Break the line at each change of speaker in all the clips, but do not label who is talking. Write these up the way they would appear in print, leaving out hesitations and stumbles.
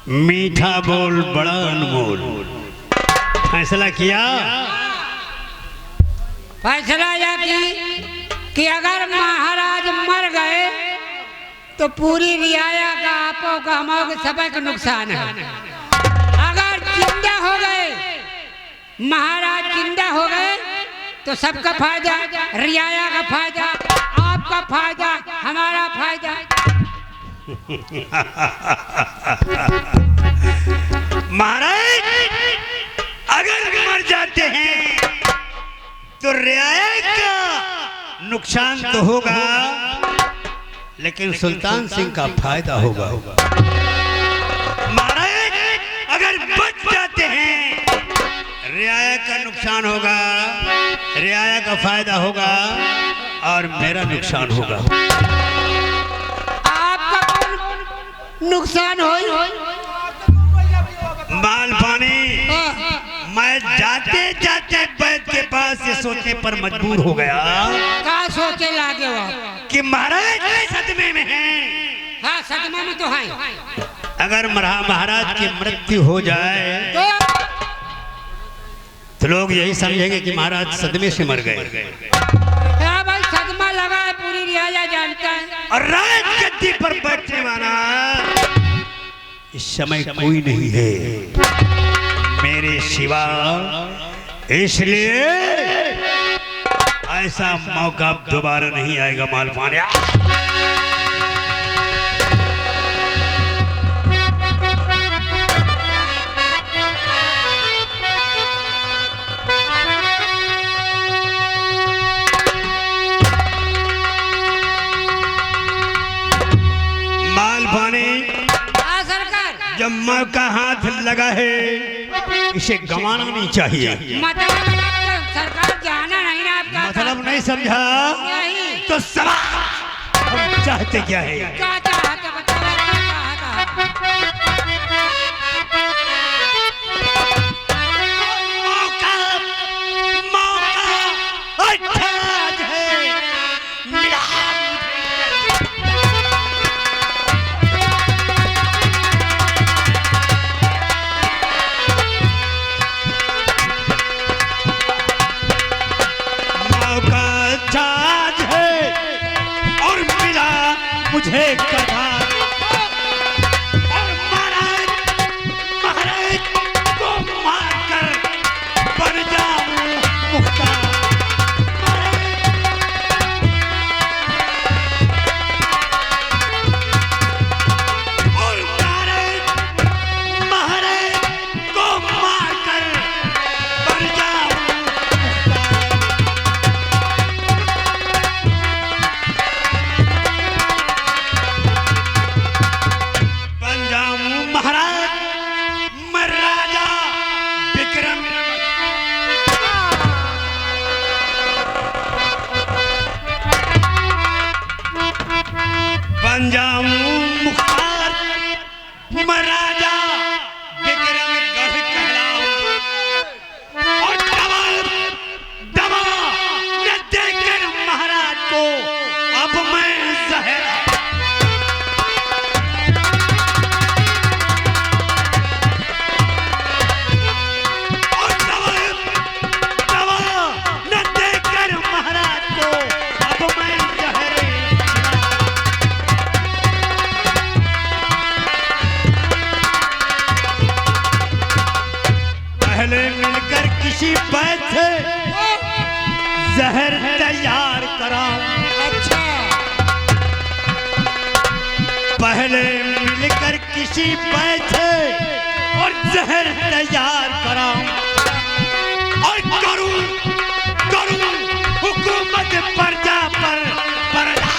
मीठा बोल बड़ा अनमोल। फैसला किया,
फैसला यह कि अगर महाराज मर गए तो पूरी रियाया का आपो का हमारे सबक का नुकसान है। अगर जिंदा हो गए, महाराज जिंदा हो गए तो सबका फायदा, रियाया का फायदा, आपका फायदा, हमारा फायदा।
महाराज अगर मर जाते हैं तो रियाया का नुकसान तो होगा, लेकिन सुल्तान सिंह का फायदा होगा। महाराज अगर बच जाते हैं, रियाया का नुकसान होगा, रियाया का फायदा होगा और मेरा नुकसान होगा।
आपका नुकसान हो
माल पानी। मैं जाते जाते वैद्य के पास ये सोचने पर मजबूर हो गया।
क्या सोचे लागे हो
कि महाराज सदमे में हैं।
हाँ, सदमा में तो है।
अगर महाराज की मृत्यु हो जाए तो लोग यही समझेंगे कि महाराज सदमे से मर गए।
हाँ भाई, सदमा लगा है, पूरी रियाया जानता है।
और राज गद्दी पर बैठने वाला इस समय कोई नहीं है मेरे सिवा, इसलिए ऐसा मौका दोबारा नहीं आएगा। माल पानिया माल पानी, जब मौका हाथ लगा है इसे गंवाना नहीं चाहिए।
मतलब सरकार जाना नहीं ना आपका,
मतलब नहीं समझा तो सवाल हम चाहते क्या है?
क्या चाहते बताओ, क्या चाहता?
मौका मौका अच्छा है, मिला मुझे कथा और महाराज को मारकर बन जाऊं मुख्तार। और महाराज को मारकर बन जाऊं बन जाऊं मुख्तार, मैं राजा विक्रमगढ़ कहलाऊं और दवा न देकर महाराज को अब मैं जहर। और दवा न देकर महाराज को अब मैं जहर। पहले मिलकर किसी बैत से जहर तैयार कराऊं।
अच्छा,
पहले मिलकर किसी बैत से और जहर तैयार कराऊं और करूं हुकूमत प्रजा पर पर्दा।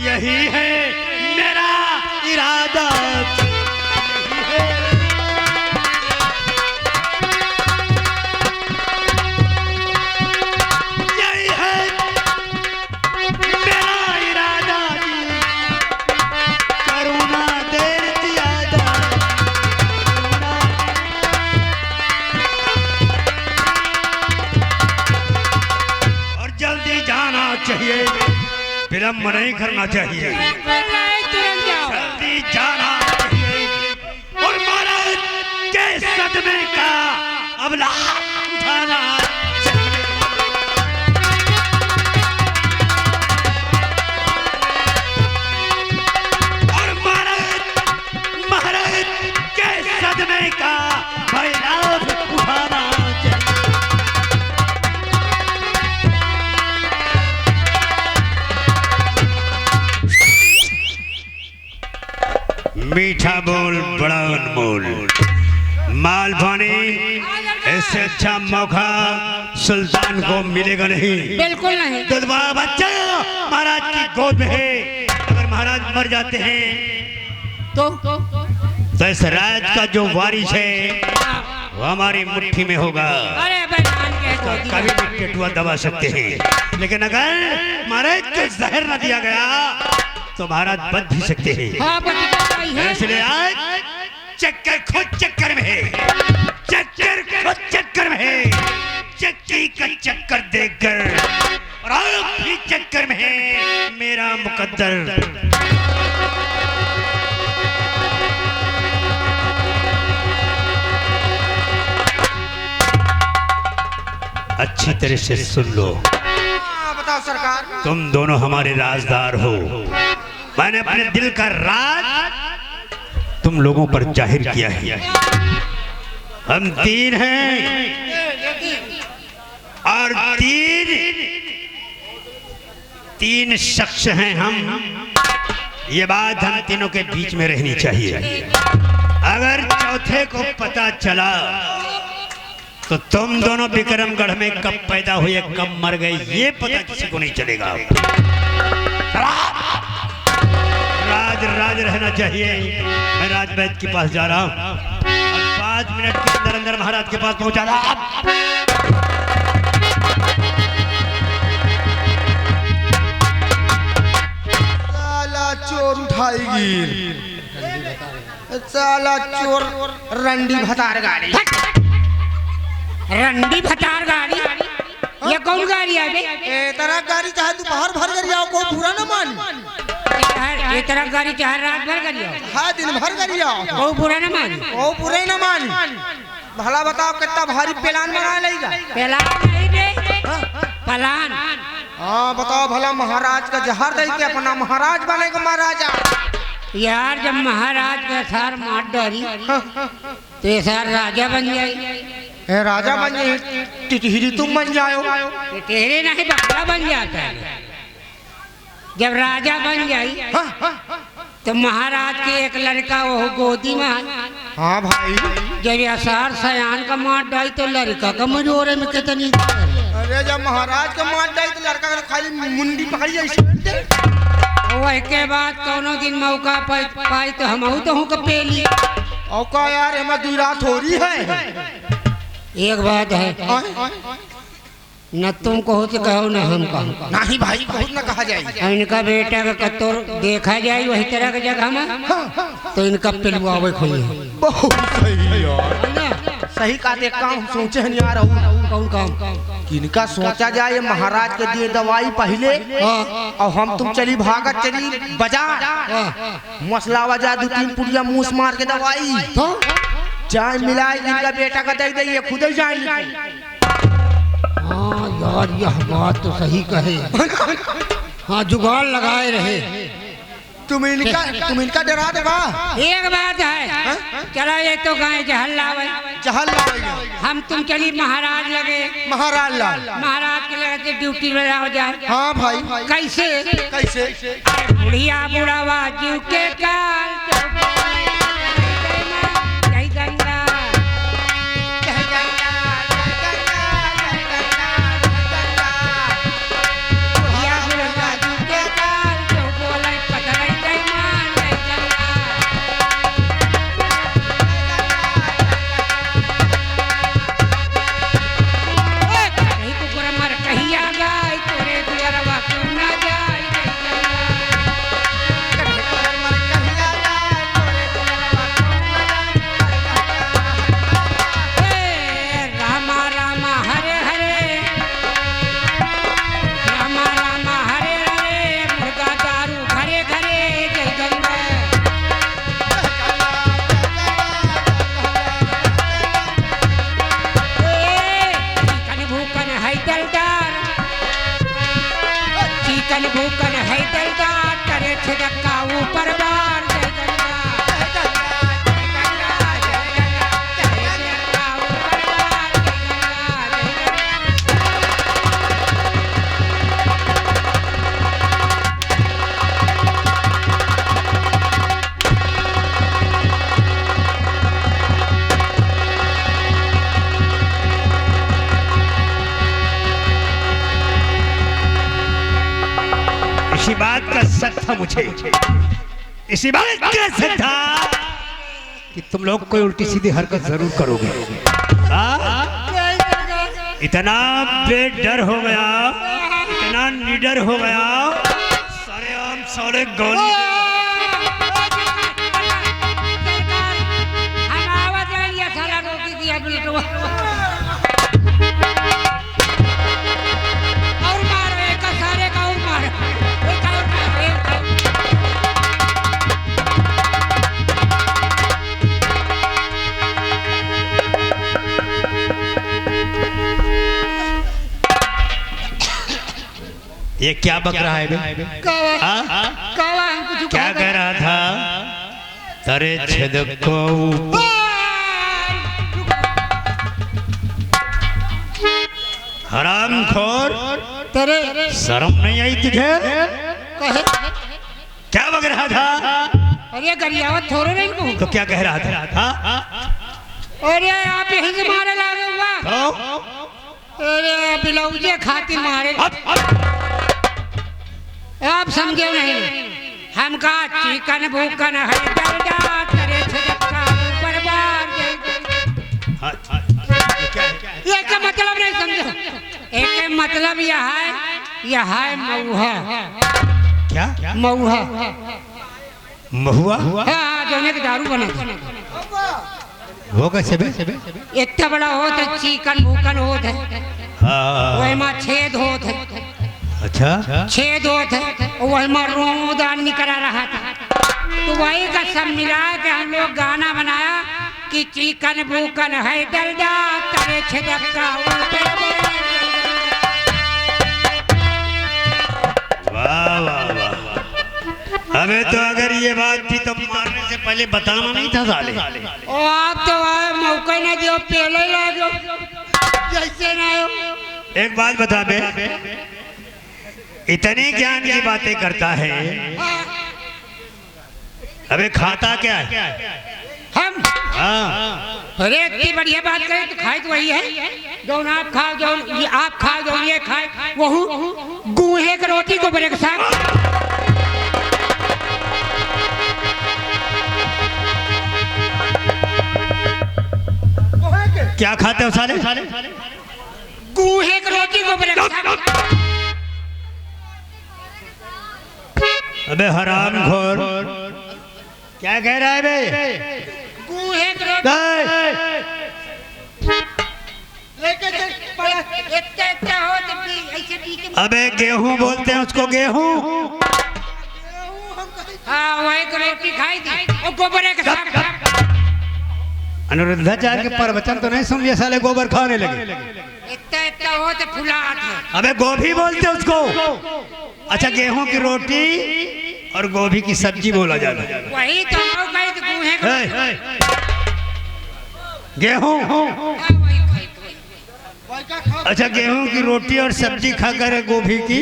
यही है चाहिए, विलम्ब नहीं करना चाहिए,
तुरंत जाओ।
जल्दी जाना चाहिए और महाराज के सदमे का अब लाभ उठाना चाहिए। और महाराज के सदमे का लाभ उठाना चाहिए। मीठा बोल बड़ा अनमोल, माल पानी इससे अच्छा मौका सुल्तान को मिलेगा नहीं।
बिल्कुल नहीं।
दुधवा बच्चा महाराज की गोद में है, अगर महाराज मर जाते हैं तो इस राज का जो वारिस है वो हमारी मुट्ठी में होगा।
अरे भगवान के
तो
गोदी
कभी भी पेटुआ दबा सकते हैं, लेकिन अगर महाराज को जहर न दिया गया तो महाराज बच भी सकते हैं।
हाँ, बच है।
इसलिए आज चक्कर खुद चक्कर में है, चक्कर खुद चक्कर में है, चक्की का चक्कर देखकर और आप भी चक्कर में है मेरा मुकद्दर। अच्छी तरह से सुन लो।
बताओ सरकार।
तुम दोनों हमारे राजदार हो, मैंने अपने दिल का राज तुम लोगों पर जाहिर किया है। हम तीन हैं और तीन शख्स हैं हम, ये बात हम तीनों के बीच में रहनी चाहिए। अगर चौथे को पता चला तो तुम दोनों विक्रमगढ़ में कब पैदा हुए कब मर गए ये पता किसी को नहीं चलेगा। राज राज रहना चाहिए। मैं राजवैद्य के पास जा रहा हूँ और 5 मिनट के अंदर अंदर महाराज के पास पहुंचा रहा।
साला चोर उठाएगी, साला चोर रंडी भतार गाड़ी।
रंडी भतार गाड़ी? ये कौन गाड़ी है बे?
ए तरह गाड़ी चाहे तू बाहर भर कर जाओ, कोई पूरा न मान।
ये तरह गाड़ी चाहे रात भर करियो,
हाँ दिन भर कर जाओ,
वो पूरा न मान।
वो पूरे न मान। भला बताओ कितना भारी प्लान बना लेगा।
पलान नहीं बे, पलान।
हाँ बताओ भला महाराज का जहर दे के अपना महाराज बनेगा महाराजा।
यार जब महाराज का सार मार डाली तो ये सार राजा बन जाए।
राजा बन जाए, टिटहिरी तुम बन जाओ।
तेरे नहीं बकरा बन जाता है। जब राजा बन जाए तो महाराज के एक लड़का वो गोदी में है।
हाँ भाई।
जब ये सार सयान का मार डाली तो लड़का का मजोरे में कितनी।
अरे जब महाराज का मार डाली तो लड़का का खाली मुंडी पकड़ी ऐसे।
वही के बाद कोनो दिन मौका पाई तो हम तो हूँ पेली।
और का यार हमें 2 रात हो रही है।
एक बात है, न तुम कहो तो कहो न हम कहो।
नहीं भाई बहुत न कहा जाए।
इनका बेटा का कतोर देखा जाए वही तरह की जगह में तो इनका पिलवावे खोई
बहुत सही यार। सही का देख काम सोचे नहीं आ रहा।
कौन काम?
इनका सोचा जाए महाराज के दिए दवाई पहले और हम तुम चली भागत चली बाजार, मसला वजा 2-3 पुड़िया मूस मार के दवाई
तो
जाए मिलाए इनका बेटा का दे दे खुद ही जाए।
हाँ यार यह बात तो सही कहे। हाँ जुगाड़ लगाए रहे।
तुम इनका डरा देगा।
एक बात है, चलो ये तो गाय जहल लावे।
जहल लावेगा।
हम तुम चली महाराज लगे।
महाराज लाल
महाराज के लगे ड्यूटी में रह जाए।
हाँ भाई।
कैसे?
कैसे?
बुढ़िया बुढ़ावा जीव के काल जय गंगा जय गंगा बुढ़िया बुढ़ावा जीव के काल जो बोले पतरे जय मान जय गंगा। कहीं तो पूरा मर कहिया गाय तोरे दुआरवा क्यों ना जाए। चिकन भूकन है दिलदार करे छिड़का ऊपर बार जय गंगा जय गंगा जय गंगा करे छिड़का ऊपर बार जय गंगा
इसी बात का शक था मुझे, इसी बात का शक था कि तुम लोग कोई उल्टी सीधी हरकत जरूर करोगे। इतना बेडर हो गया, इतना निडर हो गया, सारे आम सारे गोली
हम आवाज लिया साला रोकी दिया बिल्कुल और मारो एक सारे का और मारो एक और मारो एक और।
ये क्या बक रहा है बे?
कौवा कौवा हम कुछ
क्या कह रहा था? तरे छेदको हरामखोर,
तेरे
शर्म नहीं आई तुझे?
कहे
क्या बक रहा था?
अरे गरियावत थोड़े नहीं कहूँ
तो क्या कह रहा था?
अरे आप यहीं से मारे लागे हुआ
तो
अरे बिलौजे खातिर मारे आप समझे नहीं हम का चिकन भूकन है दिलदार करे छिड़का ऊपर बार जय गंगा। ये का मतलब नहीं समझो, एक मतलब यह है मऊहा
क्या
मऊहा
महुआ
हाँ जोने के दारू बना
वो कैसे बे?
इतना बड़ा होत है चिकन भूकन होत है वही में छेद होत है
अच्छा
छेद होत है वही में रोदान निकला रहा था तो वही का सब मिला के हम लोग गाना बनाया कि चिकन भूकन है दिलदार करे छिड़का ऊपर बार।
वाह वाह वाह। हमें तो अगर ये बात थी तो मारने से पहले बताना नहीं था साले।
ओ आप तो आए मौका ना दियो पहले ही लागो जैसे ना हो।
एक बात बता बे, इतनी ज्ञान की बातें करता है, अबे खाता क्या है?
हम
हाँ
अरे इतनी बढ़िया बात करें तो खाए तो वही है जो आप खाओ जो ये आप खाओ जो ये खाए वहू गूहे की रोटी को बड़े के साथ
क्या खाते हो साले?
गूहे की रोटी को बड़े के साथ
अबे हरामखोर, क्या कह रहा है बे?
गूहे की रोटी लेके चल पड़ा इतना हो तो भी ऐसे बीच में
अबे गेहूं बोलते हैं उसको, गेहूं।
हाँ वही की रोटी खाई थी और गोबरे के साथ
अनुरुद्धाचार्य के प्रवचन तो नहीं सुन लिया साले, गोबर खाने लगे।
इतना हो तो फुलाट है
अबे गोभी बोलते हैं उसको। अच्छा गेहूं की रोटी और गोभी की सब्जी बोला जाता है।
वही तो हो गई तो गूहे की
हे, गेहूं।
वही खाई थी।
अच्छा गेहूं की रोटी और सब्जी खाकर गोभी की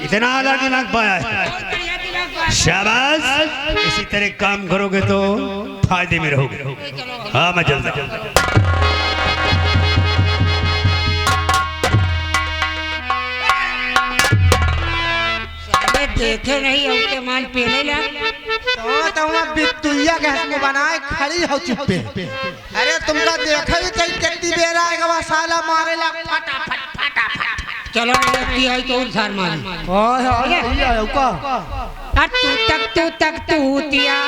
इतना अलग अलग पाया है।
बहुत बढ़िया दिमाग बात।
शाबाश, इसी तरह काम करोगे तो फायदे में रहोगे। हाँ मैं जल्द
देखे नहीं होते मान पहले ला
तो वहाँ बिट्टुइया गैस में बनाए खड़ी हो चुप्पे। अरे तुमका देखा भी कहीं कितनी बेर आएगा वहाँ साला मारे ला फटाफट।
चलो नहीं आई तो और सार मारी
ओए का
तू तक तू तिया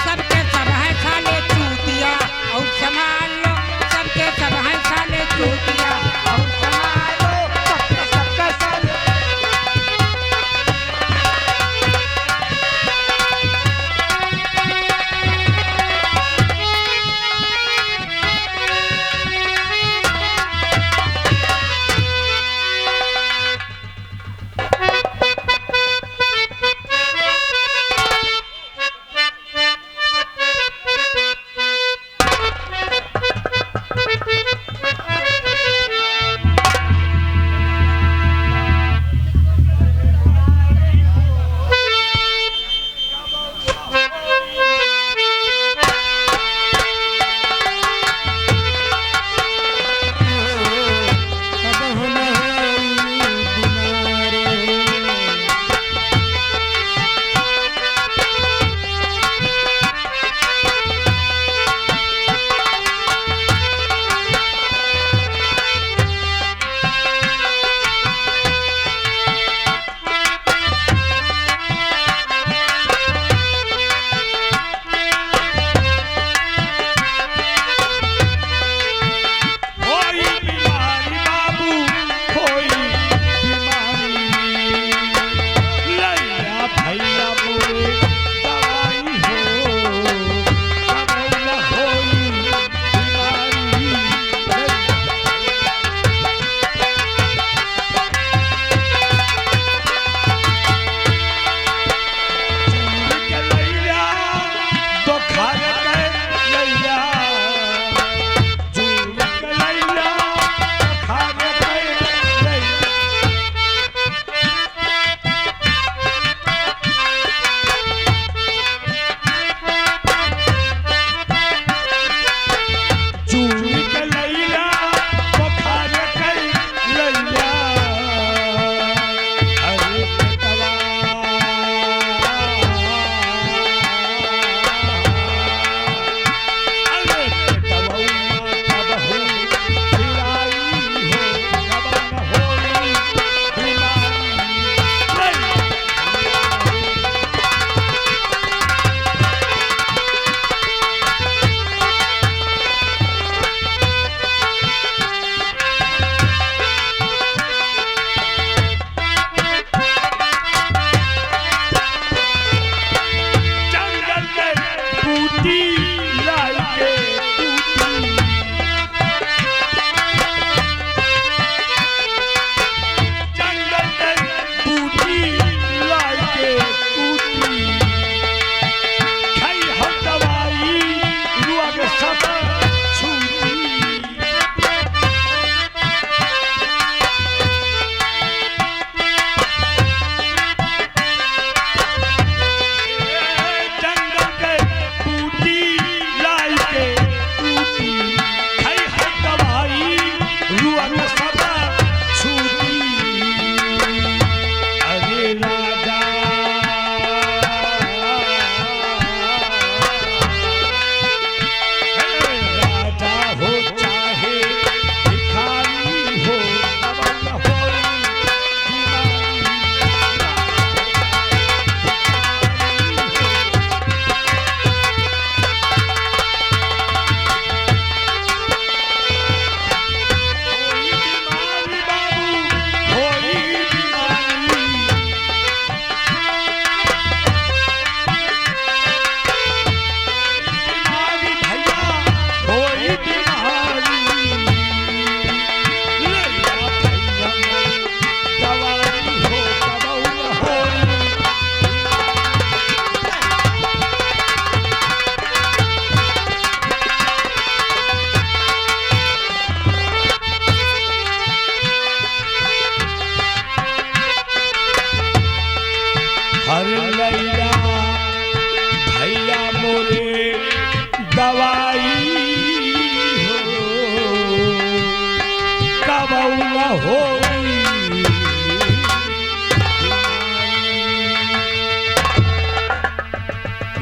सबके सब है साले चूतिया और संभाल लो सबके सब है साले चूतिया और संभाल लो
सबका साले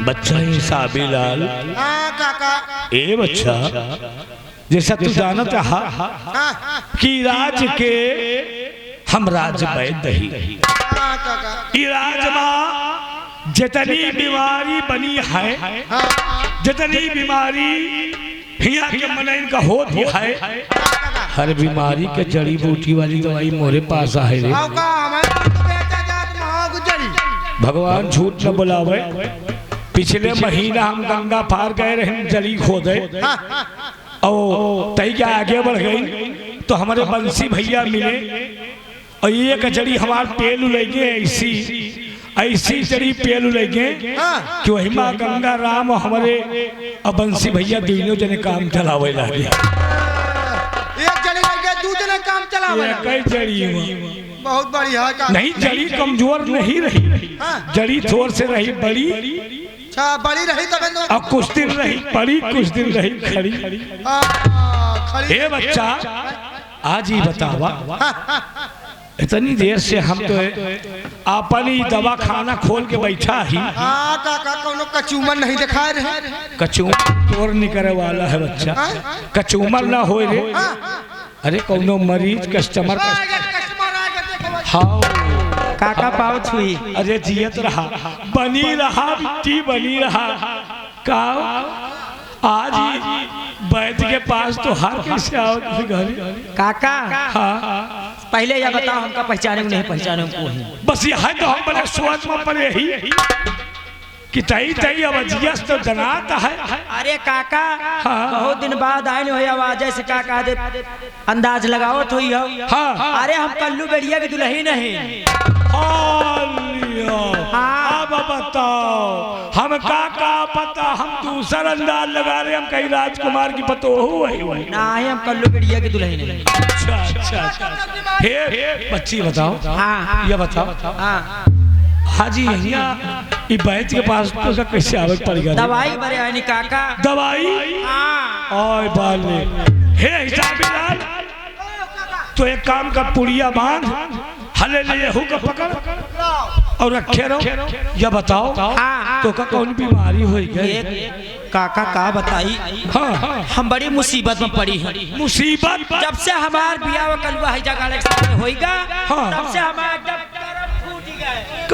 बच्चा हिसाबी लाल,
हाँ काका।
ए बच्चा, जैसा तू जानत हा कि राज के हम राज वैद ही,
हाँ काका।
ई राज में जितनी बीमारी बनी है, जितनी बीमारी हिया के मनइन का होत है, हर बीमारी के जड़ी बूटी वाली दवाई मोरे पास है रे। भगवान झूठ न बुलावे। पिछले महीना हम गंगा पार गए रहे, जली खोदे और तई के आगे बढ़ गई तो हमारे बंसी भैया मिले और एक जड़ी हमार पेल लेंगे, ऐसी जड़ी पेल लेंगे कि वही माँ गंगा राम हमारे और बंसी भैया दोनों जने काम चलावे लगे।
एक जड़ी लगे दूसरे काम चलावे
कई जड़ी
बहुत बढ़िया का।
नहीं, जड़ी कमजोर नहीं रही, जड़ी थोड़ से रही बड़ी,
अच्छा बड़ी रही तब
अब कुछ दिन रही बड़ी, कुछ दिन रही खड़ी। हे बच्चा, आज ही बतावा, इतनी देर से हम तो अपनी दवा खाना खोल के बैठा ही,
काका कोनो कचूमर नहीं दिखा रहे।
कचूमर तोड़ निकले वाला है बच्चा, कचूमर ना हो रे। अरे कोनो मरीज कस्टमर हाँ
काका पाव छुई।
अरे जियत रहा, बनी रहा, मिट्टी बनी रहा। का आज ही वैद्य के पास तो हर कैसे आओ घर
काका।
हाँ
पहले यह बताओ हमका पहचाने नहीं पहचाने को ही।
बस यह तो हम बड़े सोच में पड़े ही कि तई तई अवजियस तो जनाता है।
अरे काका
हाँ।
बहुत दिन बाद आए हो आवाज से काका दे अंदाज लगाओ तो ही हो।
हाँ।
अरे हम कल्लू बेड़िया की दुल्ही नहीं।
अब बताओ हम काका पता, हम दूसरा अंदाज लगा रहे, हम कहीं राजकुमार की पतो हो
नहीं, हम कल्लू बेड़िया की दुल्ही नहीं।
अच्छा अच्छा। हे बच्ची बताओ,
हाँ
ये बताओ,
हाँ
हाजी यहाँ ये बैठ के पास तो कैसे आवे पड़ेगा?
दवाई बरे आनी काका।
दवाई ओए बाले। हे हिसाबी लाल, तो एक काम का पुड़िया बांध, हले ले हो का पकड़ और रखे रहो। या बताओ तो का कौन बीमारी हो गई?
काका का बताई।
हाँ
हम बड़ी मुसीबत में पड़ी हैं।
मुसीबत
जब से हमार बियाह कलवा है जगह होएगा,
हाँ।
तब से हमारा एकदम करम फूट गए।